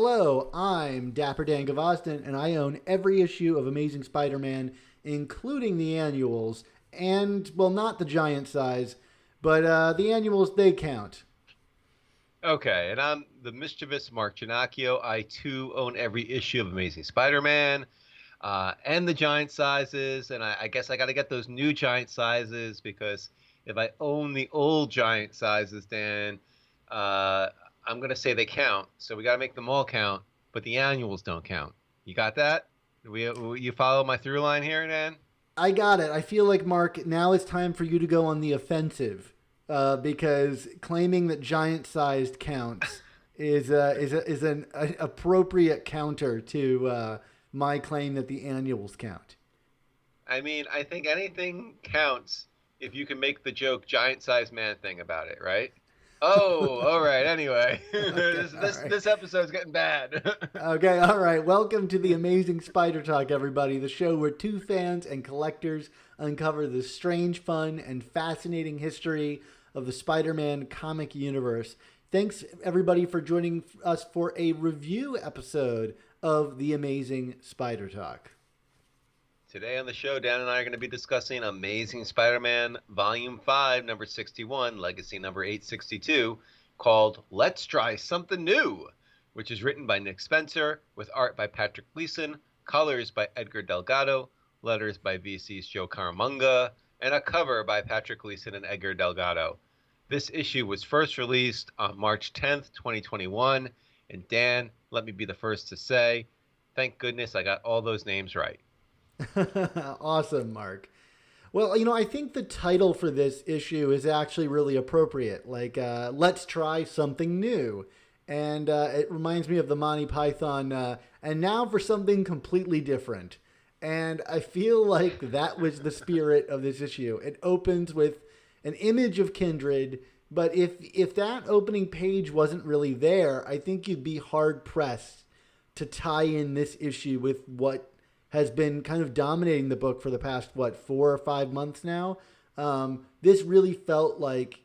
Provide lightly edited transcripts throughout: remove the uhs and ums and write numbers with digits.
Hello, I'm Dapper Dan Gavoston, and I own every issue of Amazing Spider-Man, including the annuals, and, well, not the giant size, but the annuals, they count. Okay, and I'm the mischievous Mark Giannacchio. I too own every issue of Amazing Spider-Man, and the giant sizes. And I guess I got to get those new giant sizes because if I own the old giant sizes, then uh, I'm gonna say they count. So we got to make them all count, but the annuals don't count. You got that? You follow my through line here, Dan? I got it. I feel like, Mark, now it's time for you to go on the offensive, because claiming that giant-sized counts is an appropriate counter to my claim that the annuals count. I mean, I think anything counts if you can make the joke giant sized man thing about it, right? Oh, all right. Anyway, Okay, this all this right. this episode's getting bad. Okay, all right. Welcome to the Amazing Spider Talk, everybody, the show where two fans and collectors uncover the strange, fun, and fascinating history of the Spider Man comic universe. Thanks, everybody, for joining us for a review episode of the Amazing Spider Talk. Today on the show, Dan and I are going to be discussing Amazing Spider-Man Volume 5, number 61, Legacy number 862, called Let's Try Something New, which is written by Nick Spencer, with art by Patrick Gleason, colors by Edgar Delgado, letters by VC's Joe Caramagna, and a cover by Patrick Gleason and Edgar Delgado. This issue was first released on March 10th, 2021, and Dan, let me be the first to say, thank goodness I got all those names right. Awesome, Mark. Well, I think the title for this issue is actually really appropriate. Like, let's try something new. And it reminds me of the Monty Python, and now for something completely different. And I feel like that was the spirit of this issue. It opens with an image of Kindred, but if that opening page wasn't really there, I think you'd be hard pressed to tie in this issue with what has been kind of dominating the book for the past, what, 4 or 5 months now. This really felt like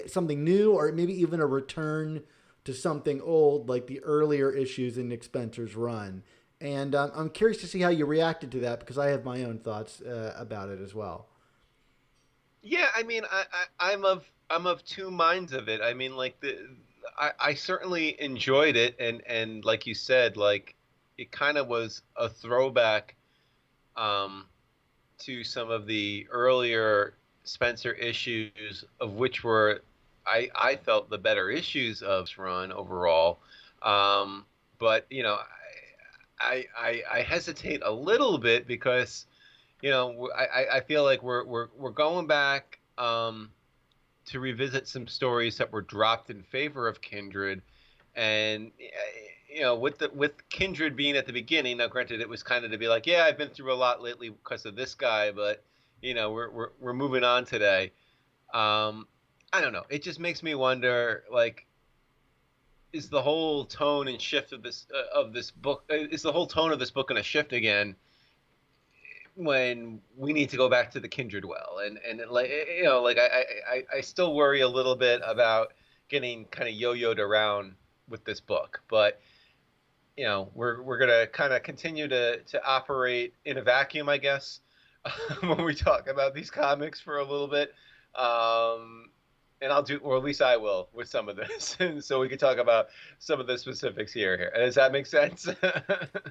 something new, or maybe even a return to something old, like the earlier issues in Nick Spencer's run. And I'm curious to see how you reacted to that, because I have my own thoughts about it as well. Yeah, I mean, I'm of two minds of it. I mean, like I certainly enjoyed it, and like you said, like it kind of was a throwback um, to some of the earlier Spencer issues, of which were I felt the better issues of this run overall. But I hesitate a little bit because I feel like we're going back to revisit some stories that were dropped in favor of Kindred, and with Kindred being at the beginning. Now, granted, it was kind of to be like, yeah, I've been through a lot lately because of this guy, but we're moving on today. Um, I don't know. It just makes me wonder, like, is the whole tone and shift of this book is the whole tone of this book going to shift again when we need to go back to the Kindred well, and like like I still worry a little bit about getting kind of yo-yoed around with this book, but we're gonna kind of continue to operate in a vacuum, I guess, when we talk about these comics for a little bit. And I'll do, or at least I will, with some of this, and so we can talk about some of the specifics here. Does that make sense?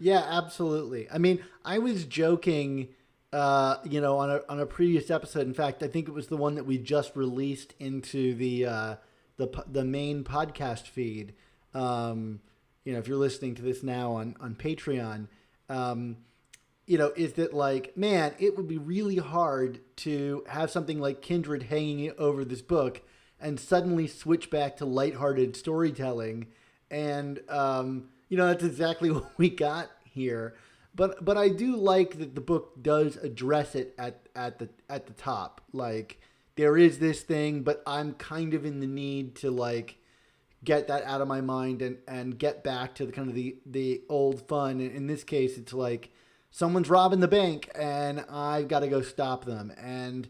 Yeah, absolutely. I mean, I was joking, on a previous episode. In fact, I think it was the one that we just released into the main podcast feed. If you're listening to this now on Patreon, is that, like, man, it would be really hard to have something like Kindred hanging over this book and suddenly switch back to lighthearted storytelling. And that's exactly what we got here. But I do like that the book does address it at the top. Like, there is this thing, but I'm kind of in the need to, like, get that out of my mind and get back to the kind of the old fun. In this case, it's like someone's robbing the bank and I've got to go stop them. And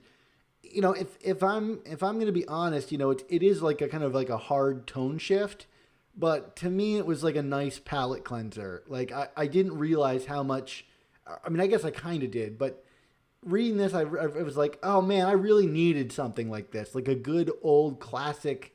if I'm going to be honest, it is like a kind of like a hard tone shift, but to me, it was like a nice palate cleanser. Like I didn't realize how much. I mean, I guess I kind of did, but reading this, I was like, oh man, I really needed something like this, like a good old classic,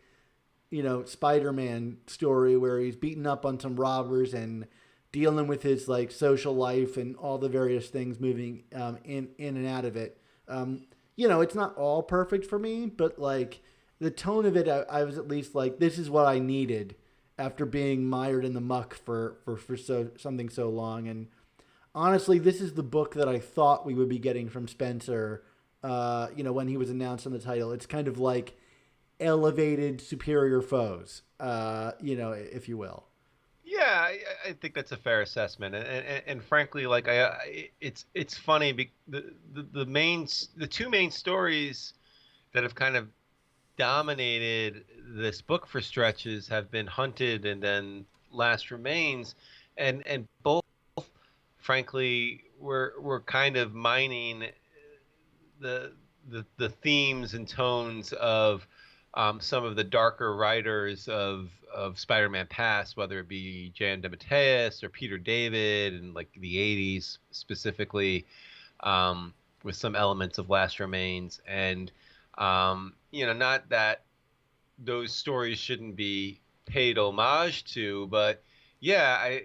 Spider-Man story where he's beating up on some robbers and dealing with his like social life and all the various things moving in and out of it. It's not all perfect for me, but like the tone of it, I was at least like, this is what I needed after being mired in the muck for something so long. And honestly, this is the book that I thought we would be getting from Spencer. When he was announced on the title, it's kind of like elevated superior foes, if you will. Yeah, I think that's a fair assessment, and frankly, like it's funny. The two main stories that have kind of dominated this book for stretches have been Hunted and then Last Remains, and both, frankly, we're kind of mining the the themes and tones of some of the darker writers of Spider-Man past, whether it be Jan DeMatteis or Peter David, and like the '80s specifically, with some elements of Last Remains, and not that those stories shouldn't be paid homage to, but yeah,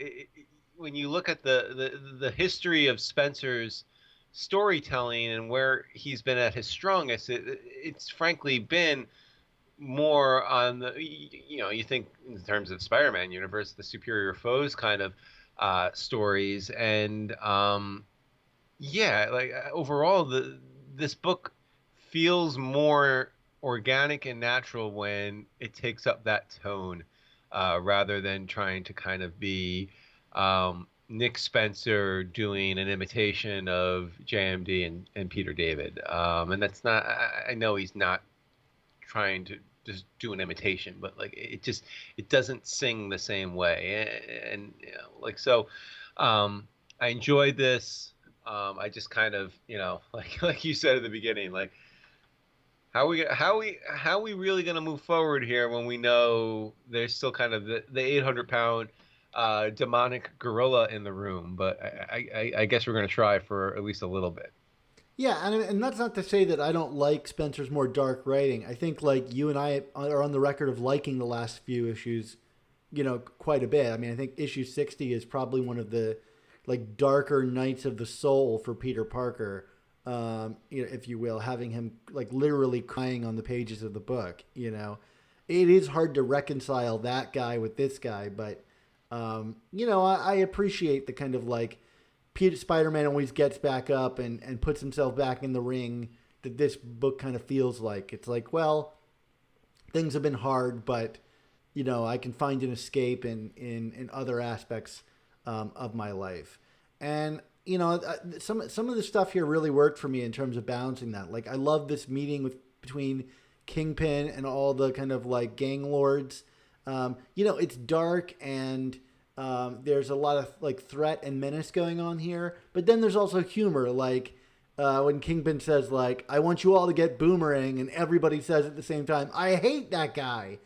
when you look at the history of Spencer's storytelling and where he's been at his strongest, it's frankly been more on the, you think in terms of Spider-Man universe, the superior foes kind of stories, and like overall, this book feels more organic and natural when it takes up that tone, rather than trying to kind of be Nick Spencer doing an imitation of JMD and Peter David. And that's not, I know he's not trying to just do an imitation, but like it doesn't sing the same way. And like, so I enjoyed this. I just kind of, like you said at the beginning, like how we really going to move forward here when we know there's still kind of the 800-pound demonic gorilla in the room. But I guess we're going to try for at least a little bit. Yeah, and that's not to say that I don't like Spencer's more dark writing. I think like you and I are on the record of liking the last few issues, quite a bit. I mean, I think issue 60 is probably one of the like darker nights of the soul for Peter Parker, if you will, having him like literally crying on the pages of the book. It is hard to reconcile that guy with this guy, but I appreciate the kind of like Peter Spider-Man always gets back up and puts himself back in the ring that this book kind of feels like. It's like, well, things have been hard, but I can find an escape in other aspects of my life. And some of the stuff here really worked for me in terms of balancing that. Like I love this meeting between Kingpin and all the kind of like gang lords. It's dark and there's a lot of like threat and menace going on here, but then there's also humor. Like when Kingpin says like, "I want you all to get Boomerang," and everybody says at the same time, "I hate that guy,"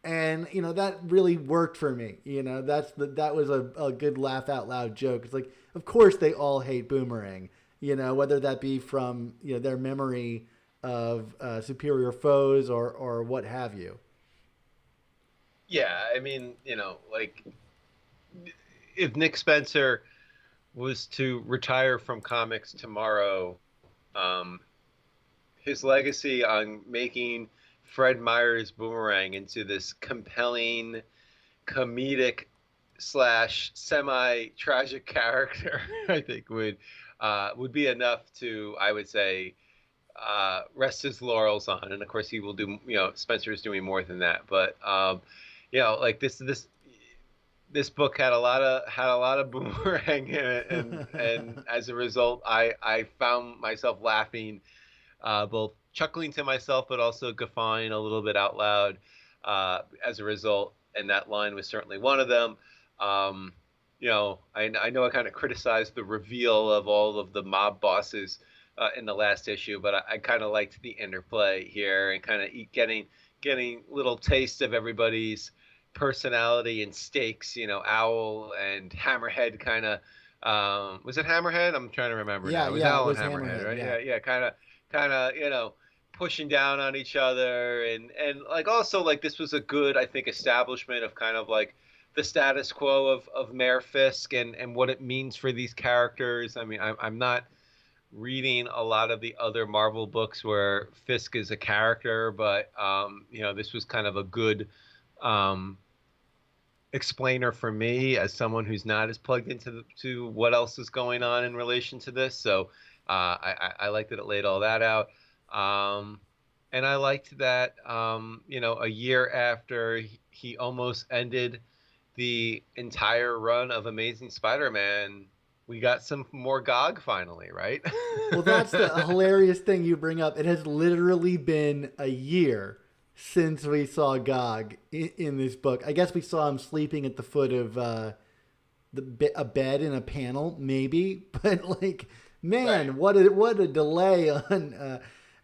and that really worked for me. That was a good laugh out loud joke. It's like, of course they all hate Boomerang. Whether that be from their memory of superior foes or what have you. Yeah, I mean, like if Nick Spencer was to retire from comics tomorrow, um, his legacy on making Fred Meyer's Boomerang into this compelling, comedic slash semi tragic character, I think would be enough to, I would say, rest his laurels on. And of course, he will do. Spencer is doing more than that. But like this book had a lot of Boomerang in it, and as a result, I found myself laughing, both chuckling to myself, but also guffawing a little bit out loud, as a result. And that line was certainly one of them. I know I kind of criticized the reveal of all of the mob bosses in the last issue, but I kind of liked the interplay here and kind of getting little taste of everybody's personality and stakes. Owl and Hammerhead kind of. Was it Hammerhead? I'm trying to remember now. Yeah, It was yeah, it Owl and was Hammerhead, Hammerhead. right? Yeah. Yeah, kind of, pushing down on each other, and like also like this was a good, I think, establishment of kind of like the status quo of Mayor Fisk and what it means for these characters. I mean, I'm not reading a lot of the other Marvel books where Fisk is a character, but this was kind of a good um, explainer for me as someone who's not as plugged into to what else is going on in relation to this. So I liked that it laid all that out, and I liked that a year after he almost ended the entire run of Amazing Spider-Man, we got some more GOG finally, right? Well, that's the hilarious thing you bring up. It has literally been a year since we saw Gog in this book. I guess we saw him sleeping at the foot of a bed in a panel, maybe. But like, man, Right. what a delay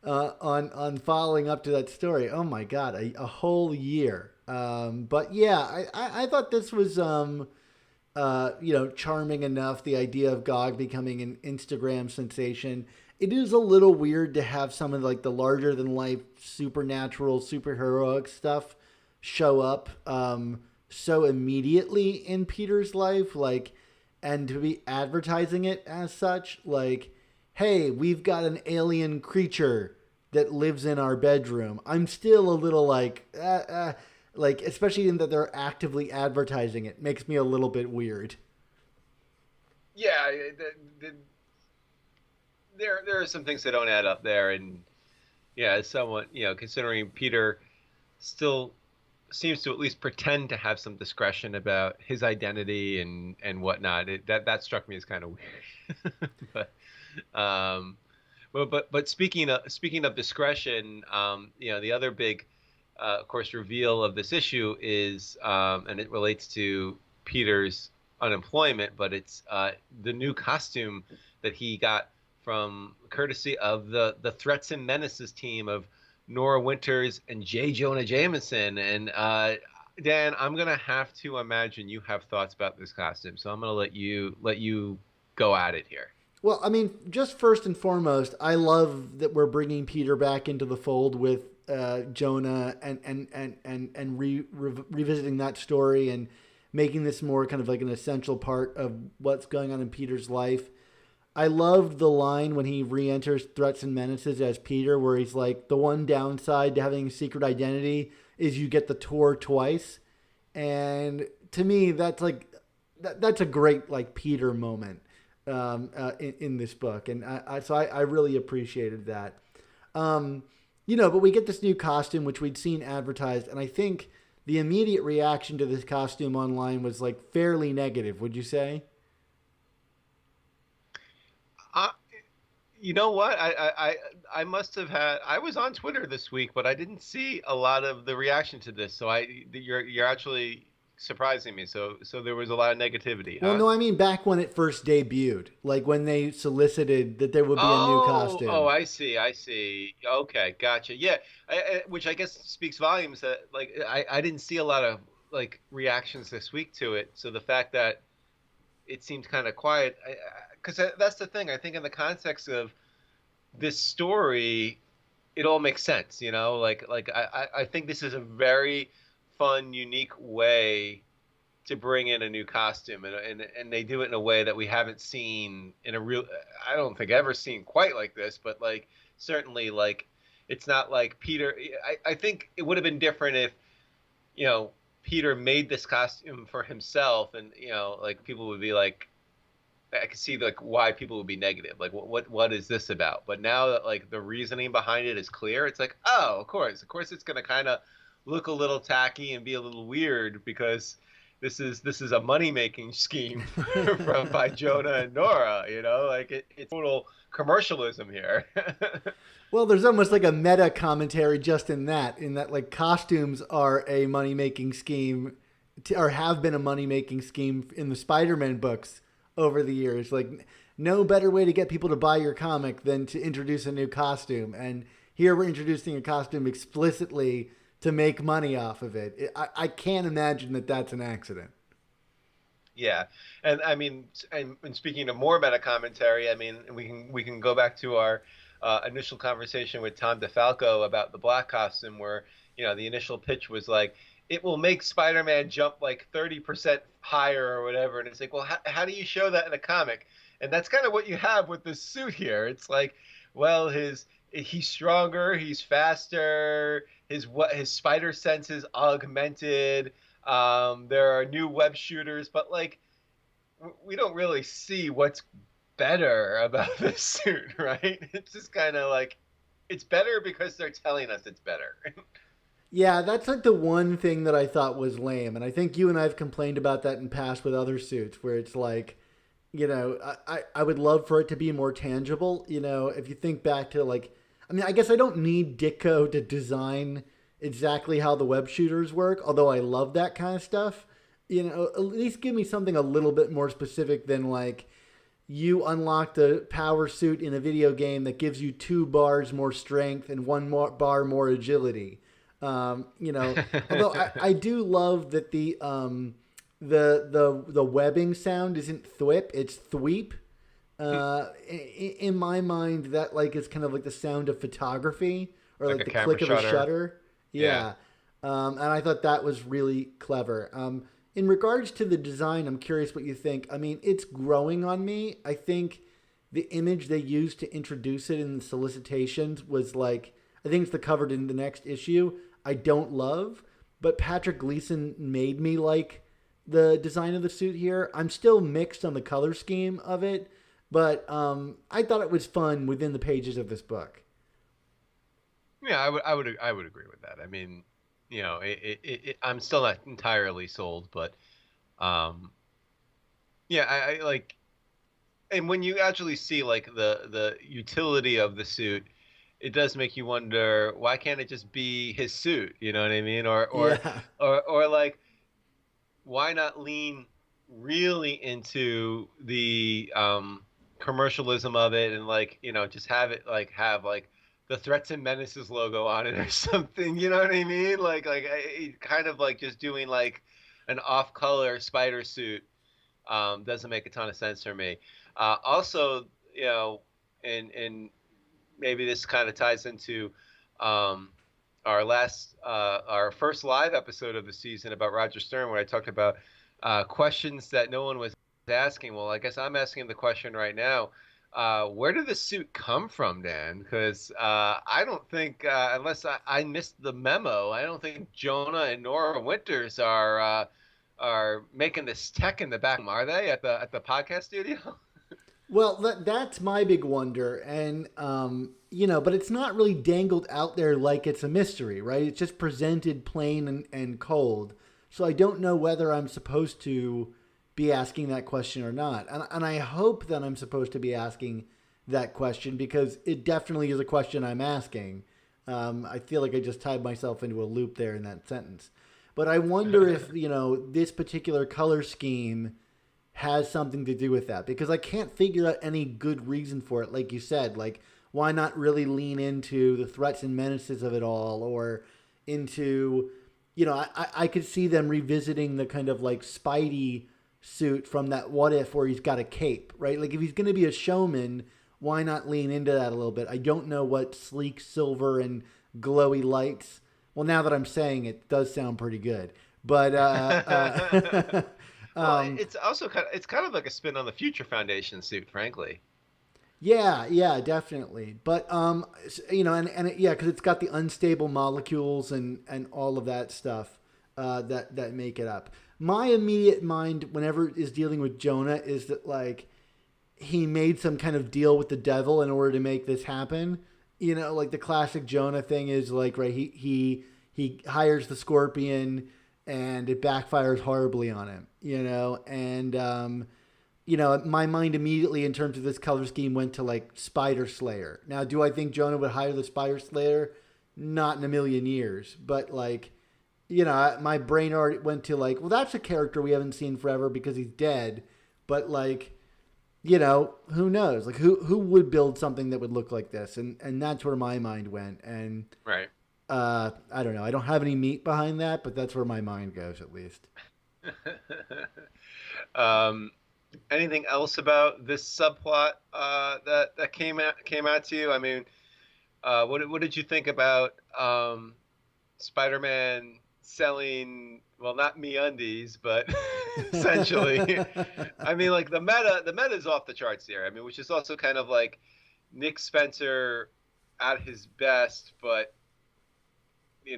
on following up to that story. Oh my god, a whole year. But yeah, I thought this was charming enough. The idea of Gog becoming an Instagram sensation. It is a little weird to have some of like the larger than life supernatural, superheroic stuff show up so immediately in Peter's life, like, and to be advertising it as such, like, hey, we've got an alien creature that lives in our bedroom. I'm still a little like, especially in that they're actively advertising it, makes me a little bit weird. Yeah, there are some things that don't add up there, and yeah, as someone considering Peter still seems to at least pretend to have some discretion about his identity and whatnot. That struck me as kind of weird. Um, but speaking of discretion, the other big, of course, reveal of this issue is, and it relates to Peter's unemployment, but it's the new costume that he got from courtesy of the Threats and Menaces team of Nora Winters and J. Jonah Jameson. And Dan, I'm gonna have to imagine you have thoughts about this costume, so I'm gonna let you go at it here. Well, I mean, just first and foremost, I love that we're bringing Peter back into the fold with Jonah and revisiting that story and making this more kind of like an essential part of what's going on in Peter's life. I loved the line when he re-enters Threats and Menaces as Peter, where he's like, the one downside to having a secret identity is you get the tour twice. And to me, that's like, that's a great like Peter moment in this book. And I really appreciated that. But we get this new costume, which we'd seen advertised. And I think the immediate reaction to this costume online was like fairly negative. Would you say? Uh, you know what? I must have had. I was on Twitter this week, but I didn't see a lot of the reaction to this. So you're actually surprising me. So there was a lot of negativity, Well, huh? no, I mean back when it first debuted, like when they solicited that there would be a new Oh, costume. I see, I see. Okay, gotcha. Yeah, which I guess speaks volumes that like I didn't see a lot of like reactions this week to it. So the fact that it seemed kind of quiet, because that's the thing. I think in the context of this story, it all makes sense. I think this is a very fun, unique way to bring in a new costume, and they do it in a way that we haven't seen in a real, I don't think ever seen quite like this, but like certainly like it's not like Peter. I think it would have been different if Peter made this costume for himself, and like people would be like, I could see like why people would be negative, like what is this about? But now that like the reasoning behind it is clear, it's like, oh, of course it's gonna kind of look a little tacky and be a little weird because this is a money making scheme from by Jonah and Nora. Like it's total commercialism here. Well, there's almost like a meta commentary just in that like costumes are a money making scheme, or have been a money making scheme in the Spider-Man books over the years. Like, no better way to get people to buy your comic than to introduce a new costume. And here we're introducing a costume explicitly to make money off of it. I can't imagine that that's an accident. Yeah, and I mean, and speaking of more meta commentary, I mean, we can go back to our initial conversation with Tom DeFalco about the black costume, where the initial pitch was like, it will make Spider-Man jump like 30% higher or whatever, and it's like, well, how do you show that in a comic? And that's kind of what you have with this suit here. It's like, well, he's stronger, he's faster, his spider sense is augmented. There are new web shooters, but like we don't really see what's better about this suit, right? It's just kind of like it's better because they're telling us it's better. Yeah, that's like the one thing that I thought was lame. And I think you and I have complained about that in past with other suits where it's like, I would love for it to be more tangible. If you think back to like, I mean, I guess I don't need Ditko to design exactly how the web shooters work, although I love that kind of stuff. At least give me something a little bit more specific than like you unlock the power suit in a video game that gives you 2 bars more strength and 1 more bar more agility. Although I do love that the webbing sound isn't thwip, it's thweep. In my mind, that like is kind of like the sound of photography or like the click of a shutter. Yeah. And I thought that was really clever. In regards to the design, I'm curious what you think. I mean, it's growing on me. I think the image they used to introduce it in the solicitations was like, I think it's the covered in the next issue. I don't love, but Patrick Gleason made me like the design of the suit here. I'm still mixed on the color scheme of it, but I thought it was fun within the pages of this book. Yeah, I would agree with that. I mean, I'm still not entirely sold, but yeah, I like, and when you actually see like the utility of the suit, it does make you wonder, why can't it just be his suit? You know what I mean? Yeah. Or like, why not lean really into the commercialism of it and like, just have it like have like the Threats and Menaces logo on it or something. You know what I mean? Like kind of like just doing like an off-color spider suit doesn't make a ton of sense for me. Also, and maybe this kind of ties into our first live episode of the season about Roger Stern, where I talked about questions that no one was asking. Well, I guess I'm asking the question right now. Where did the suit come from, Dan? Because I don't think, unless I missed the memo, I don't think Jonah and Nora Winters are making this tech in the back, are they, at the podcast studio? Well, that's my big wonder, and but it's not really dangled out there like it's a mystery, right? It's just presented plain and cold. So I don't know whether I'm supposed to be asking that question or not, and I hope that I'm supposed to be asking that question because it definitely is a question I'm asking. I feel like I just tied myself into a loop there in that sentence, but I wonder if this particular color scheme has something to do with that because I can't figure out any good reason for it. Like you said, like why not really lean into the threats and menaces of it all or into, I could see them revisiting the kind of like Spidey suit from that What If where he's got a cape, right? Like if he's going to be a showman, why not lean into that a little bit? I don't know what sleek silver and glowy lights. Well, now that I'm saying it, it does sound pretty good, but, well, it's also it's kind of like a spin on the Future Foundation suit, frankly. Yeah, definitely. But yeah, because it's got the unstable molecules and all of that stuff that make it up. My immediate mind, whenever it is dealing with Jonah, is that like he made some kind of deal with the devil in order to make this happen. Like the classic Jonah thing is like, right? He hires the Scorpion. And it backfires horribly on him, and, my mind immediately in terms of this color scheme went to like Spider Slayer. Now, do I think Jonah would hire the Spider Slayer? Not in a million years, but like, my brain already went to like, well, that's a character we haven't seen forever because he's dead. But like, who knows? Like who would build something that would look like this? And that's where my mind went. And right. I don't know. I don't have any meat behind that, but that's where my mind goes, at least. um, anything else about this subplot that came out to you? I mean, what did you think about Spider-Man selling, well, not MeUndies, but essentially, I mean, like the meta is off the charts here. I mean, which is also kind of like Nick Spencer at his best, but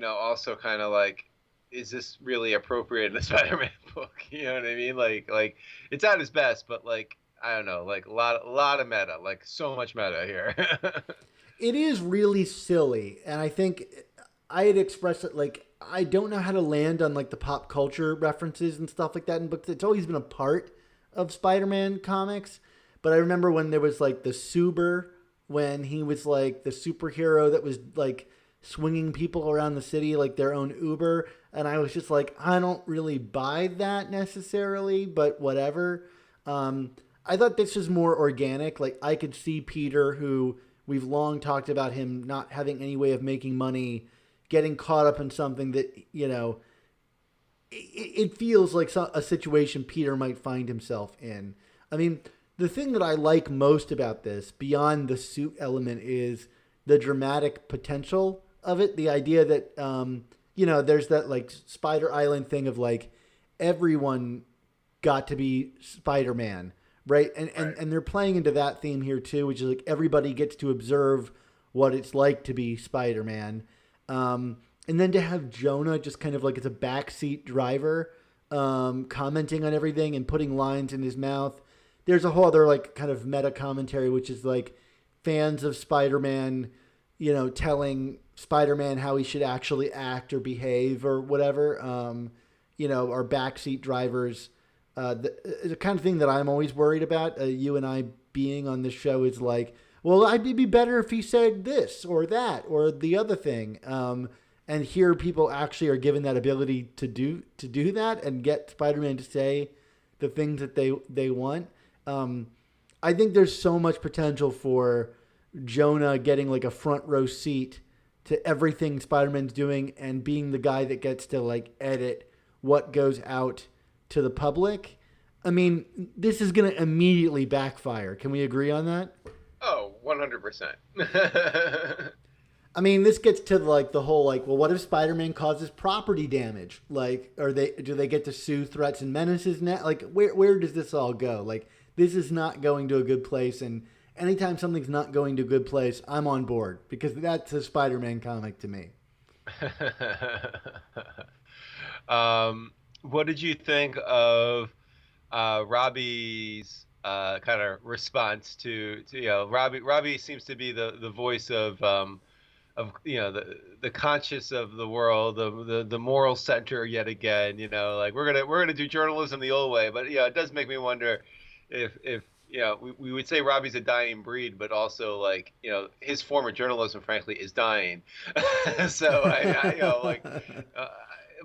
also kind of like, is this really appropriate in a Spider-Man book? You know what I mean? Like it's at his best, but like I don't know, like a lot of meta, like so much meta here. It is really silly, and I think I had expressed it like I don't know how to land on like the pop culture references and stuff like that in books. It's always been a part of Spider-Man comics, but I remember when there was like the Suber, when he was like the superhero that was like swinging people around the city like their own Uber, and I was just like, I don't really buy that necessarily, but whatever. I thought this was more organic. Like I could see Peter, who we've long talked about him not having any way of making money, getting caught up in something that, it feels like a situation Peter might find himself in. I mean, the thing that I like most about this, beyond the suit element, is the dramatic potential of it. The idea that, there's that like Spider Island thing of like everyone got to be Spider-Man. Right. And they're playing into that theme here too, which is like everybody gets to observe what it's like to be Spider-Man. And then to have Jonah just kind of like as a backseat driver, commenting on everything and putting lines in his mouth. There's a whole other like kind of meta commentary, which is like fans of Spider-Man, telling Spider-Man how he should actually act or behave or whatever, our backseat drivers. The kind of thing that I'm always worried about, you and I being on this show, is like, well, I'd be better if he said this or that or the other thing. And here people actually are given that ability to do that and get Spider-Man to say the things that they want. I think there's so much potential for Jonah getting like a front row seat to everything Spider-Man's doing and being the guy that gets to like edit what goes out to the public. I mean, this is going to immediately backfire. Can we agree on that? Oh, 100%. I mean, this gets to like the whole like, well, what if Spider-Man causes property damage? Like, do they get to sue Threats and Menaces now? Like, where does this all go? Like, this is not going to a good place, and anytime something's not going to a good place, I'm on board because that's a Spider-Man comic to me. What did you think of Robbie's kind of response to Robbie seems to be the voice of the conscious of the world, the moral center yet again. Like we're gonna do journalism the old way, but it does make me wonder if we would say Robbie's a dying breed, but also like his form of journalism, frankly, is dying. So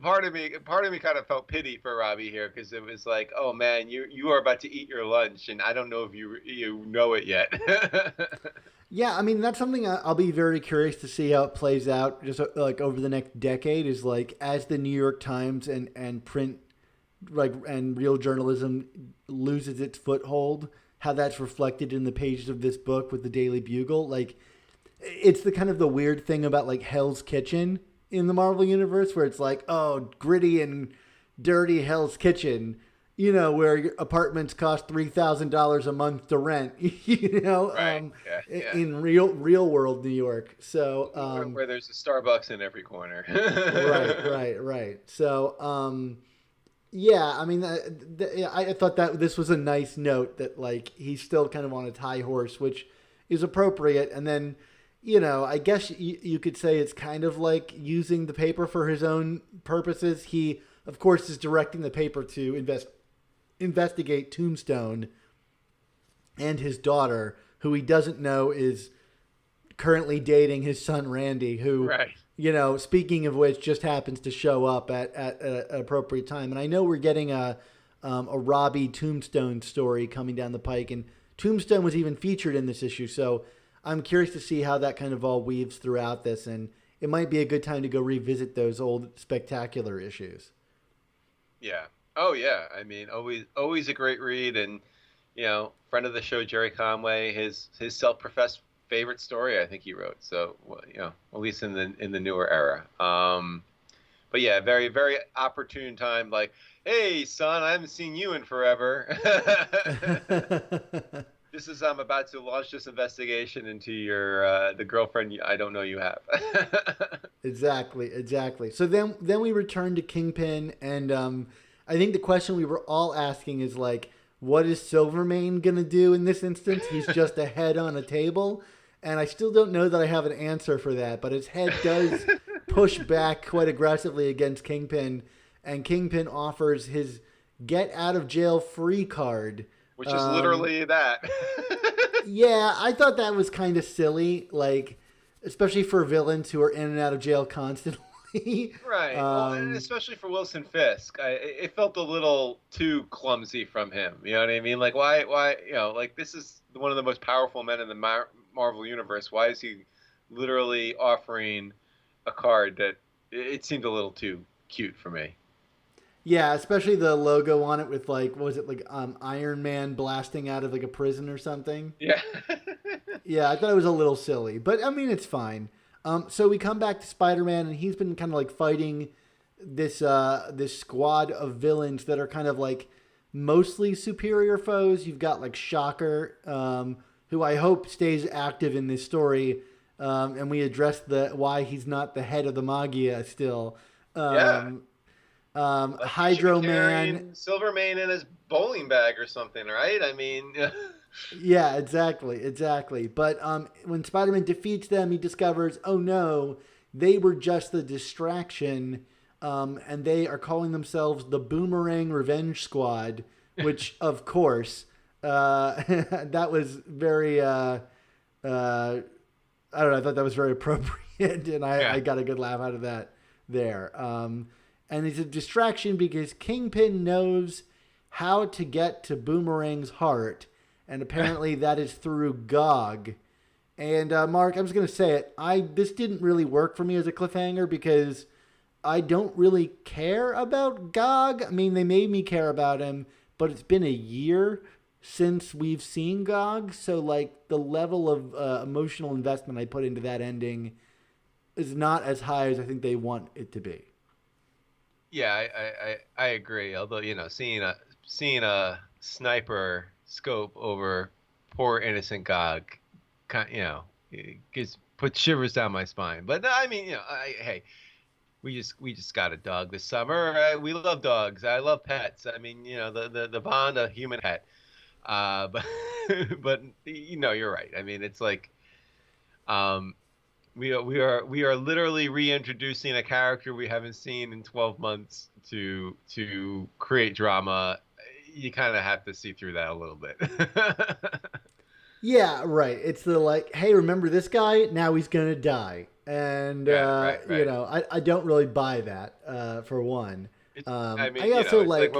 part of me kind of felt pity for Robbie here because it was like, oh man, you are about to eat your lunch, and I don't know if you know it yet. Yeah, I mean, that's something I'll be very curious to see how it plays out just like over the next decade, is like as the New York Times and print like and real journalism loses its foothold, how that's reflected in the pages of this book with the Daily Bugle. Like it's the kind of the weird thing about like Hell's Kitchen in the Marvel universe, where it's like, oh, gritty and dirty Hell's Kitchen, where your apartments cost $3,000 a month to rent, Right. Yeah. in real world New York. So where there's a Starbucks in every corner. right. So yeah, I mean, I thought that this was a nice note that like he's still kind of on a high horse, which is appropriate. And then, I guess you could say it's kind of like using the paper for his own purposes. He, of course, is directing the paper to investigate Tombstone and his daughter, who he doesn't know is currently dating his son Randy, who, right. Speaking of which, just happens to show up at an appropriate time. And I know we're getting a Robbie Tombstone story coming down the pike, and Tombstone was even featured in this issue. So I'm curious to see how that kind of all weaves throughout this, and it might be a good time to go revisit those old spectacular issues. Yeah. Oh yeah. I mean, always a great read, and friend of the show Jerry Conway, his self-professed favorite story I think he wrote. So well, at least in the newer era. But yeah, very very opportune time. Like, hey son, I haven't seen you in forever. This is I'm about to launch this investigation into your the girlfriend I don't know you have. Exactly, exactly. So then we return to Kingpin, and I think the question we were all asking is like, what is Silvermane gonna do in this instance? He's just a head on a table, and I still don't know that I have an answer for that. But his head does push back quite aggressively against Kingpin, and Kingpin offers his get out of jail free card. Which is Um, literally that. yeah, I thought that was kind of silly, like especially for villains who are in and out of jail constantly. Right. Well, and um, especially for Wilson Fisk, it felt a little too clumsy from him. You know what I mean? Like, why, like this is one of the most powerful men in the Marvel universe. Why is he literally offering a card that it seemed a little too cute for me? yeah, especially the logo on it with like, what was it, like Iron Man blasting out of like a prison or something. Yeah. Yeah, I thought it was a little silly, but I mean it's fine. So we come back to Spider-Man, and he's been kind of like fighting this squad of villains that are kind of like mostly superior foes. You've got like Shocker, who I hope stays active in this story, and we address the why he's not the head of the Magia still. Yeah. Um, Like he should be Hydro Man. carrying Silvermane in his bowling bag or something, right? I mean, Yeah, exactly, exactly. But when Spider-Man defeats them, he discovers, oh no, they were just the distraction, and they are calling themselves the Boomerang Revenge Squad, which, of course, that was very. I don't know. I thought that was very appropriate, and I yeah. got a good laugh out of that there. And it's a distraction because Kingpin knows how to get to Boomerang's heart, and apparently that is through Gog. And Mark, I'm just gonna say it. This didn't really work for me as a cliffhanger because I don't really care about Gog. I mean, they made me care about him, but it's been a year since we've seen Gog, so like the level of emotional investment I put into that ending is not as high as I think they want it to be. Yeah, I agree. Although seeing a sniper scope over poor innocent Gog, it gives put shivers down my spine. But no, I mean, hey, we just got a dog this summer. We love dogs. I love pets. I mean, the bond of human pet. But but you're right. I mean, it's like um, we are literally reintroducing a character we haven't seen in 12 months to create drama. You kind of have to see through that a little bit. Yeah, right. It's the like, hey, remember this guy? Now he's gonna die, and Yeah, right, right. I don't really buy that for one. I mean, I also it's like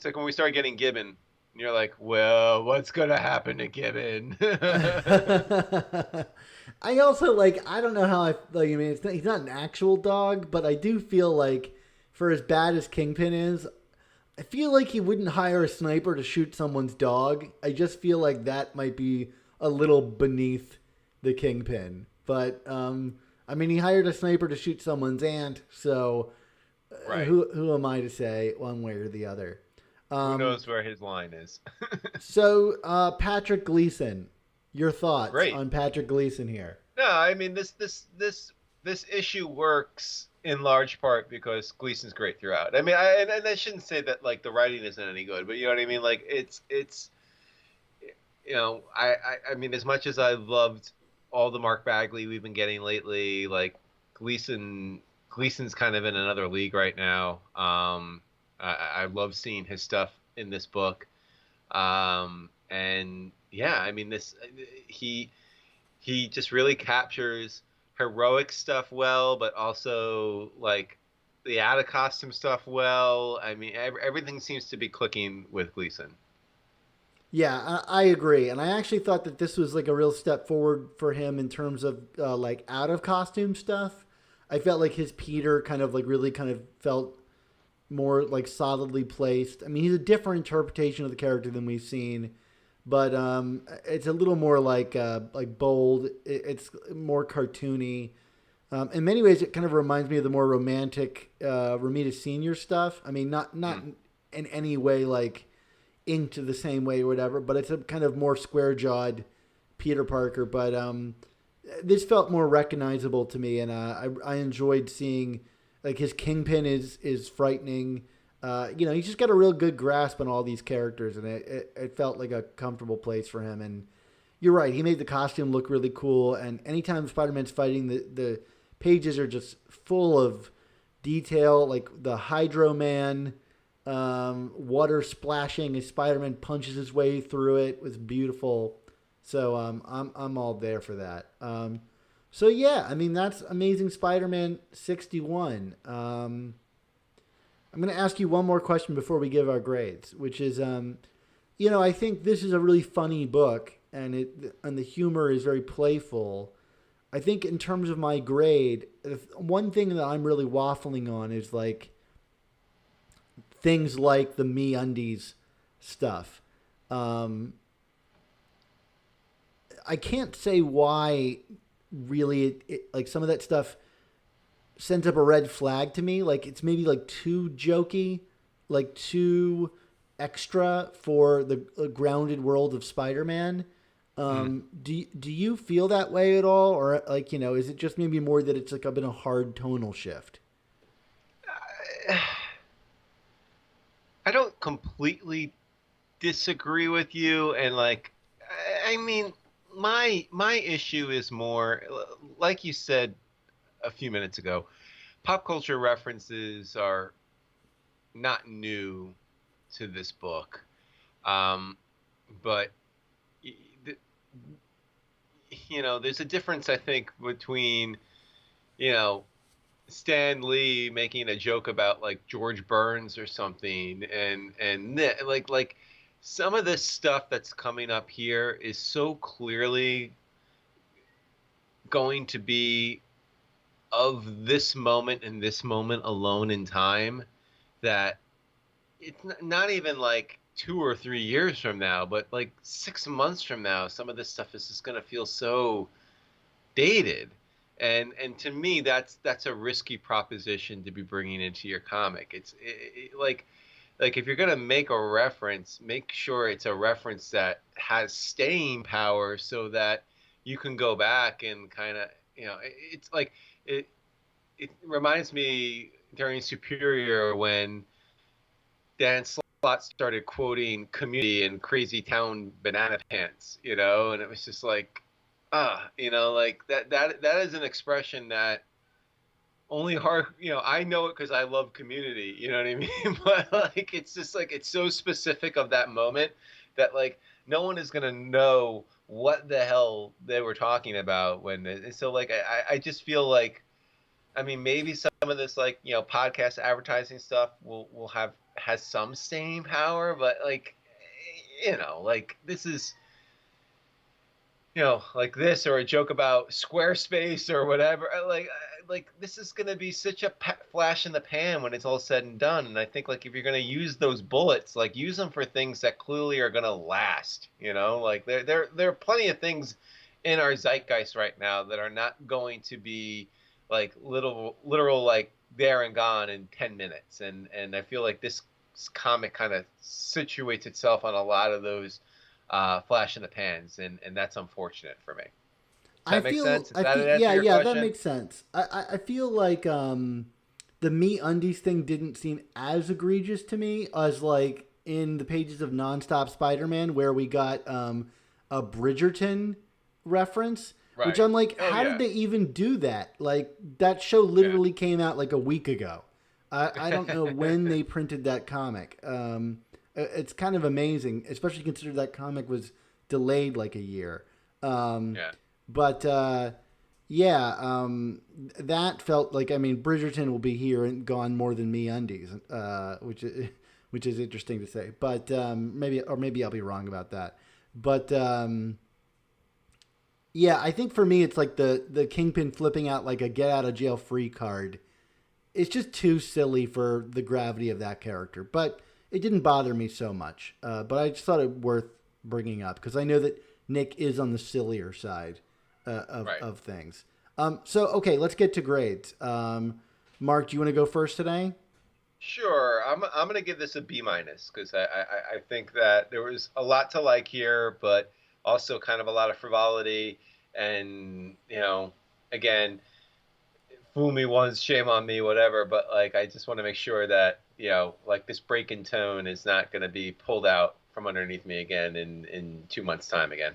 like when we start getting Gibbon, and you're like, well, what's gonna happen to Gibbon? I also like. I don't know how I like. I mean, he's not an actual dog, but I do feel like, for as bad as Kingpin is, I feel like he wouldn't hire a sniper to shoot someone's dog. I just feel like that might be a little beneath the Kingpin. But I mean, he hired a sniper to shoot someone's aunt, so Right. who am I to say one way or the other? Who Um, knows where his line is? so Patrick Gleason, your thoughts Great. on Patrick Gleason here? No, I mean this issue works in large part because Gleason's great throughout. I mean, and I shouldn't say that like the writing isn't any good, but you know what I mean. Like it's I mean, as much as I loved all the Mark Bagley we've been getting lately, like Gleason's kind of in another league right now. I love seeing his stuff in this book, and yeah, I mean he just really captures heroic stuff well, but also like the out of costume stuff well. I mean, everything seems to be clicking with Gleason. Yeah, I agree, and I actually thought that this was like a real step forward for him in terms of like out of costume stuff. I felt like his Peter kind of like really kind of felt more like solidly placed. I mean, he's a different interpretation of the character than we've seen, but it's a little more like bold. It's more cartoony. In many ways, it kind of reminds me of the more romantic Romita Senior stuff. I mean, not Mm. in any way like inked the same way or whatever, but it's a kind of more square jawed Peter Parker. But this felt more recognizable to me, and I enjoyed seeing like his Kingpin is frightening. He's just got a real good grasp on all these characters, and it felt like a comfortable place for him. And you're right, he made the costume look really cool. And anytime Spider-Man's fighting, the pages are just full of detail, like the Hydro Man, water splashing as Spider-Man punches his way through it was beautiful. So I'm all there for that. So yeah, I mean that's Amazing Spider-Man 61. I'm going to ask you one more question before we give our grades, which is, I think this is a really funny book, and the humor is very playful. I think in terms of my grade, one thing that I'm really waffling on is like things like the Me Undies stuff. Um, I can't say why really like some of that stuff sends up a red flag to me. Like it's maybe like too jokey, like too extra for the grounded world of Spider-Man. Mm. Do you feel that way at all, or like is it just maybe more that it's like been a hard tonal shift? I don't completely disagree with you, and like, I mean, my issue is more like you said a few minutes ago. Pop culture references are not new to this book, but there's a difference I think between you know Stan Lee making a joke about like George Burns or something, and like some of this stuff that's coming up here is so clearly going to be of this moment and this moment alone in time that it's not even like 2 or 3 years from now, but like 6 months from now, some of this stuff is just going to feel so dated. And to me, that's a risky proposition to be bringing into your comic. Like if you're gonna make a reference, make sure it's a reference that has staying power, so that you can go back and kind of it's like it it reminds me during Superior when Dan Slott started quoting Community and Crazy Town Banana Pants, and it was just like, like that is an expression that only hard, I know it because I love Community, you know what I mean? But like, it's just like it's so specific of that moment that like no one is gonna know what the hell they were talking about and so like I just feel like I mean, maybe some of this, like podcast advertising stuff will has some staying power, but like, like this is, like this or a joke about Squarespace or whatever. Like this is gonna be such a flash in the pan when it's all said and done. And I think like if you're gonna use those bullets, like use them for things that clearly are gonna last. Like there are plenty of things in our zeitgeist right now that are not going to be like literal like there and gone in 10 minutes. And I feel like this comic kind of situates itself on a lot of those flash in the pans, and that's unfortunate for me. Does that make sense? Does that answer Yeah, your yeah, that question? makes sense. I feel like the Me Undies thing didn't seem as egregious to me as like in the pages of Nonstop Spider-Man where we got a Bridgerton reference, which Right. I'm like, Oh how did yeah. they even do that? Like that show Yeah. literally came out like a week ago. I don't know when they printed that comic. It's kind of amazing, especially considering that comic was delayed like a year. Um, Yeah. but yeah, that felt like I mean Bridgerton will be here and gone more than Me Undies, which which is interesting to say. But maybe I'll be wrong about that. But yeah, I think for me it's like the Kingpin flipping out like a get out of jail free card. It's just too silly for the gravity of that character. But it didn't bother me so much. But I just thought it worth bringing up because I know that Nick is on the sillier side of things. So, okay, let's get to grades. Mark, do you want to go first today? Sure. I'm going to give this a B- because I think that there was a lot to like here, but also kind of a lot of frivolity. And, again, fool me once, shame on me, whatever. But, like, I just want to make sure that, like this break in tone is not going to be pulled out from underneath me again in 2 months' time again.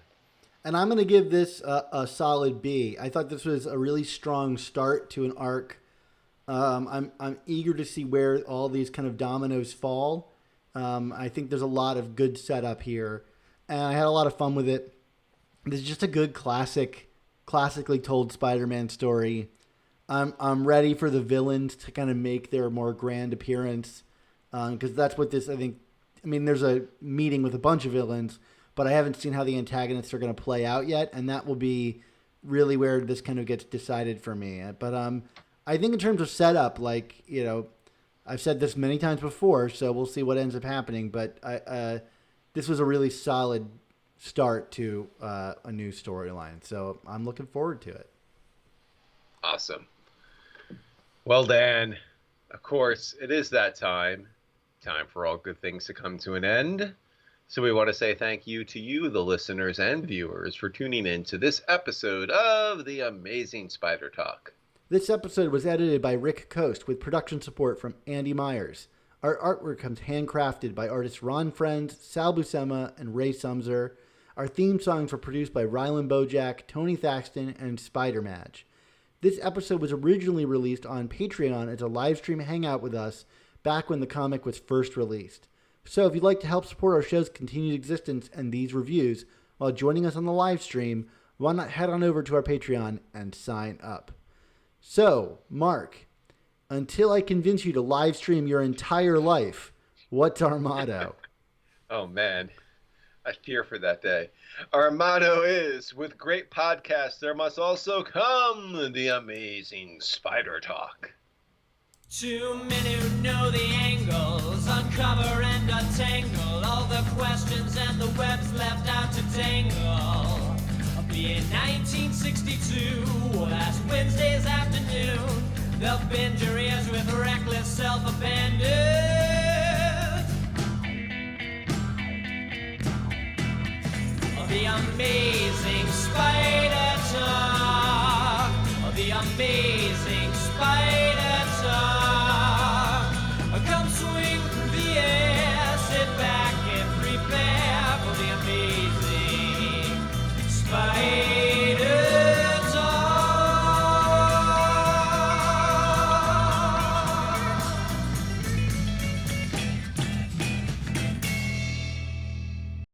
And I'm going to give this a solid B. I thought this was a really strong start to an arc. I'm eager to see where all these kind of dominoes fall. I think there's a lot of good setup here, and I had a lot of fun with it. This is just a good classically told Spider-Man story. I'm ready for the villains to kind of make their more grand appearance, because that's what this, I mean, there's a meeting with a bunch of villains, but I haven't seen how the antagonists are going to play out yet, and that will be really where this kind of gets decided for me. But I think in terms of setup, like, I've said this many times before, so we'll see what ends up happening, but this was a really solid start to a new storyline, so I'm looking forward to it. Awesome. Well, Dan, of course, it is that time for all good things to come to an end. So we want to say thank you to you, the listeners and viewers, for tuning in to this episode of The Amazing Spider Talk. This episode was edited by Rick Coast with production support from Andy Myers. Our artwork comes handcrafted by artists Ron Friend, Sal Buscema, and Ray Sumser. Our theme songs were produced by Rylan Bojack, Tony Thaxton, and Spider Madge. This episode was originally released on Patreon as a live stream hangout with us back when the comic was first released. So if you'd like to help support our show's continued existence and these reviews while joining us on the live stream, why not head on over to our Patreon and sign up. So, Mark, until I convince you to live stream your entire life, what's our motto? Oh, man. I fear for that day. Our motto is, with great podcasts, there must also come the amazing Spider Talk. Two men who know the angles, uncover and untangle all the questions and the webs left out to dangle. Be in 1962, last Wednesday's afternoon, they'll bend your ears with reckless self-abandon. The amazing Spider Talk, the amazing